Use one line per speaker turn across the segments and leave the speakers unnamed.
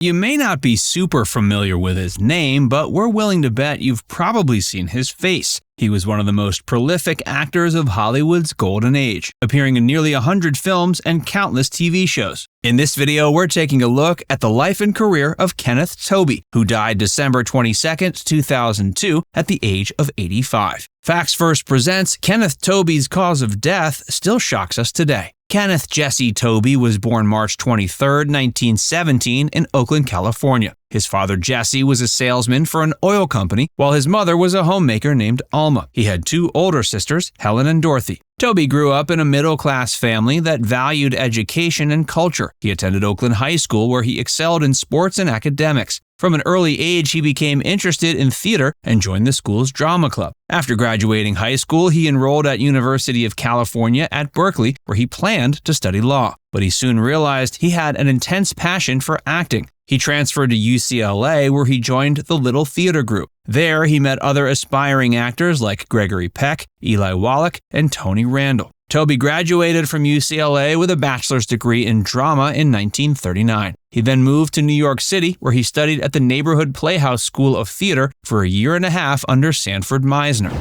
You may not be super familiar with his name, but we're willing to bet you've probably seen his face. He was one of the most prolific actors of Hollywood's golden age, appearing in nearly 100 films and countless TV shows. In this video, we're taking a look at the life and career of Kenneth Tobey, who died December 22, 2002, at the age of 85. Facts First presents Kenneth Tobey's cause of death still shocks us today. Kenneth Jesse Tobey was born March 23, 1917 in Oakland, California. His father Jesse was a salesman for an oil company, while his mother was a homemaker named Alma. He had two older sisters, Helen and Dorothy. Tobey grew up in a middle-class family that valued education and culture. He attended Oakland High School, where he excelled in sports and academics. From an early age, he became interested in theater and joined the school's drama club. After graduating high school, he enrolled at University of California at Berkeley, where he planned to study law. But he soon realized he had an intense passion for acting. He transferred to UCLA, where he joined the Little Theater Group. There, he met other aspiring actors like Gregory Peck, Eli Wallach, and Tony Randall. Tobey graduated from UCLA with a bachelor's degree in drama in 1939. He then moved to New York City, where he studied at the Neighborhood Playhouse School of Theater for a year and a half under Sanford Meisner.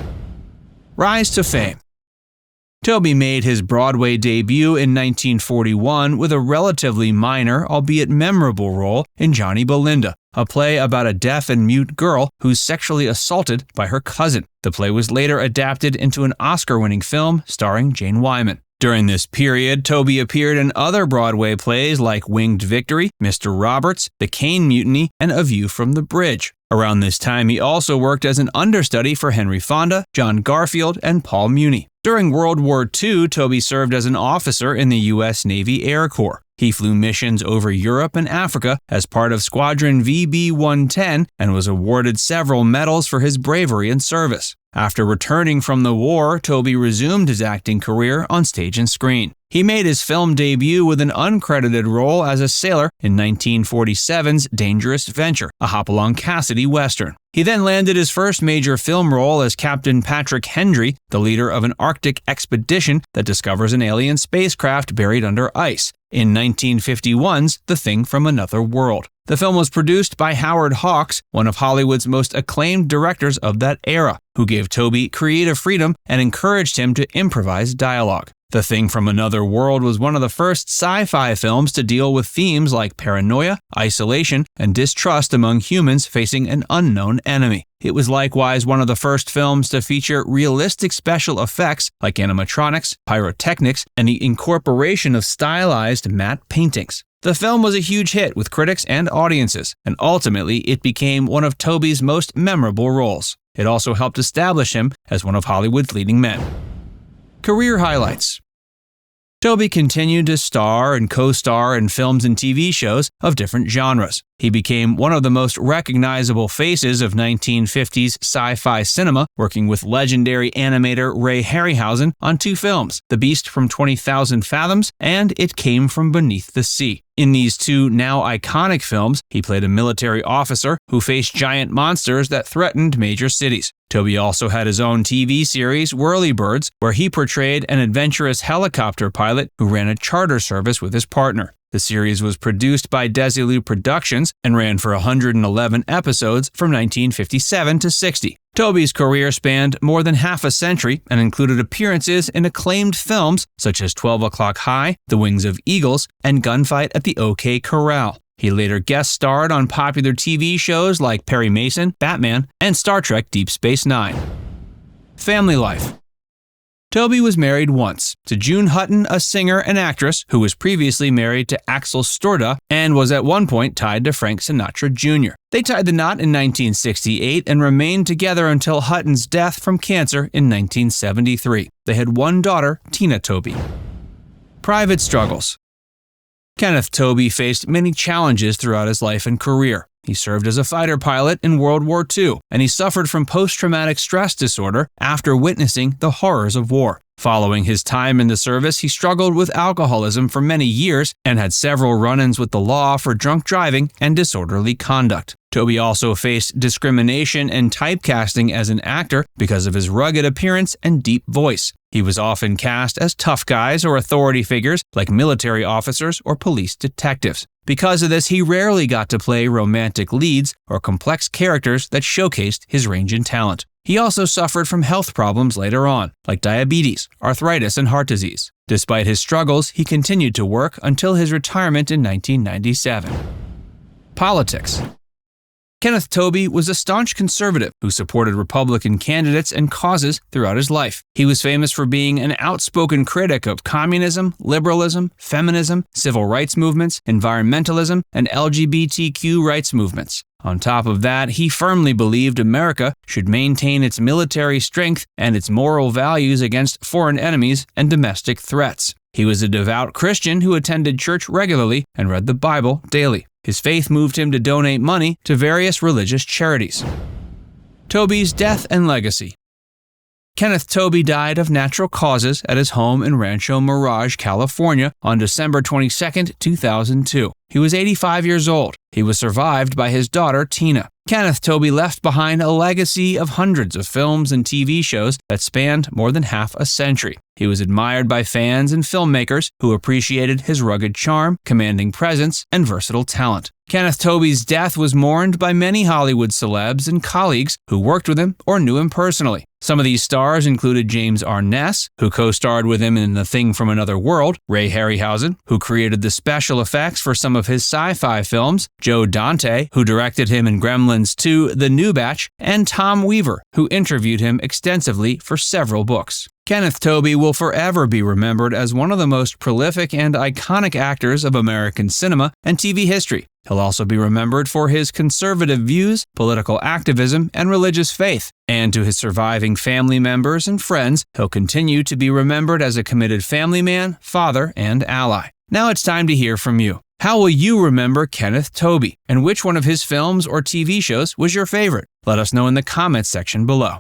Rise to fame. Tobey made his Broadway debut in 1941 with a relatively minor, albeit memorable role in Johnny Belinda, a play about a deaf and mute girl who's sexually assaulted by her cousin. The play was later adapted into an Oscar-winning film starring Jane Wyman. During this period, Tobey appeared in other Broadway plays like Winged Victory, Mr. Roberts, The Caine Mutiny, and A View from the Bridge. Around this time, he also worked as an understudy for Henry Fonda, John Garfield, and Paul Muni. During World War II, Tobey served as an officer in the U.S. Navy Air Corps. He flew missions over Europe and Africa as part of Squadron VB-110 and was awarded several medals for his bravery and service. After returning from the war, Tobey resumed his acting career on stage and screen. He made his film debut with an uncredited role as a sailor in 1947's Dangerous Venture, a Hopalong Cassidy Western. He then landed his first major film role as Captain Patrick Hendry, the leader of an Arctic expedition that discovers an alien spacecraft buried under ice, in 1951's The Thing from Another World. The film was produced by Howard Hawks, one of Hollywood's most acclaimed directors of that era, who gave Tobey creative freedom and encouraged him to improvise dialogue. The Thing from Another World was one of the first sci-fi films to deal with themes like paranoia, isolation, and distrust among humans facing an unknown enemy. It was likewise one of the first films to feature realistic special effects like animatronics, pyrotechnics, and the incorporation of stylized matte paintings. The film was a huge hit with critics and audiences, and ultimately it became one of Tobey's most memorable roles. It also helped establish him as one of Hollywood's leading men. Career highlights. Tobey continued to star and co-star in films and TV shows of different genres. He became one of the most recognizable faces of 1950s sci-fi cinema, working with legendary animator Ray Harryhausen on two films, The Beast from 20,000 Fathoms and It Came from Beneath the Sea. In these two now iconic films, he played a military officer who faced giant monsters that threatened major cities. Tobey also had his own TV series, Whirlybirds, where he portrayed an adventurous helicopter pilot who ran a charter service with his partner. The series was produced by Desilu Productions and ran for 111 episodes from 1957 to 60. Tobey's career spanned more than half a century and included appearances in acclaimed films such as 12 O'Clock High, The Wings of Eagles, and Gunfight at the OK Corral. He later guest starred on popular TV shows like Perry Mason, Batman, and Star Trek Deep Space Nine. Family life. Tobey was married once, to June Hutton, a singer and actress who was previously married to Axel Storda and was at one point tied to Frank Sinatra Jr. They tied the knot in 1968 and remained together until Hutton's death from cancer in 1973. They had one daughter, Tina Tobey. Private struggles. Kenneth Tobey faced many challenges throughout his life and career. He served as a fighter pilot in World War II, and he suffered from post-traumatic stress disorder after witnessing the horrors of war. Following his time in the service, he struggled with alcoholism for many years and had several run-ins with the law for drunk driving and disorderly conduct. Tobey also faced discrimination and typecasting as an actor because of his rugged appearance and deep voice. He was often cast as tough guys or authority figures like military officers or police detectives. Because of this, he rarely got to play romantic leads or complex characters that showcased his range and talent. He also suffered from health problems later on, like diabetes, arthritis, and heart disease. Despite his struggles, he continued to work until his retirement in 1997. Politics. Kenneth Tobey was a staunch conservative who supported Republican candidates and causes throughout his life. He was famous for being an outspoken critic of communism, liberalism, feminism, civil rights movements, environmentalism, and LGBTQ rights movements. On top of that, he firmly believed America should maintain its military strength and its moral values against foreign enemies and domestic threats. He was a devout Christian who attended church regularly and read the Bible daily. His faith moved him to donate money to various religious charities. Tobey's death and legacy. Kenneth Tobey died of natural causes at his home in Rancho Mirage, California on December 22, 2002. He was 85 years old. He was survived by his daughter, Tina. Kenneth Tobey left behind a legacy of hundreds of films and TV shows that spanned more than half a century. He was admired by fans and filmmakers who appreciated his rugged charm, commanding presence, and versatile talent. Kenneth Tobey's death was mourned by many Hollywood celebs and colleagues who worked with him or knew him personally. Some of these stars included James Arness, who co-starred with him in The Thing from Another World, Ray Harryhausen, who created the special effects for some of his sci-fi films, Joe Dante, who directed him in Gremlins 2: The New Batch, and Tom Weaver, who interviewed him extensively for several books. Kenneth Tobey will forever be remembered as one of the most prolific and iconic actors of American cinema and TV history. He'll also be remembered for his conservative views, political activism, and religious faith. And to his surviving family members and friends, he'll continue to be remembered as a committed family man, father, and ally. Now it's time to hear from you. How will you remember Kenneth Tobey? And which one of his films or TV shows was your favorite? Let us know in the comments section below.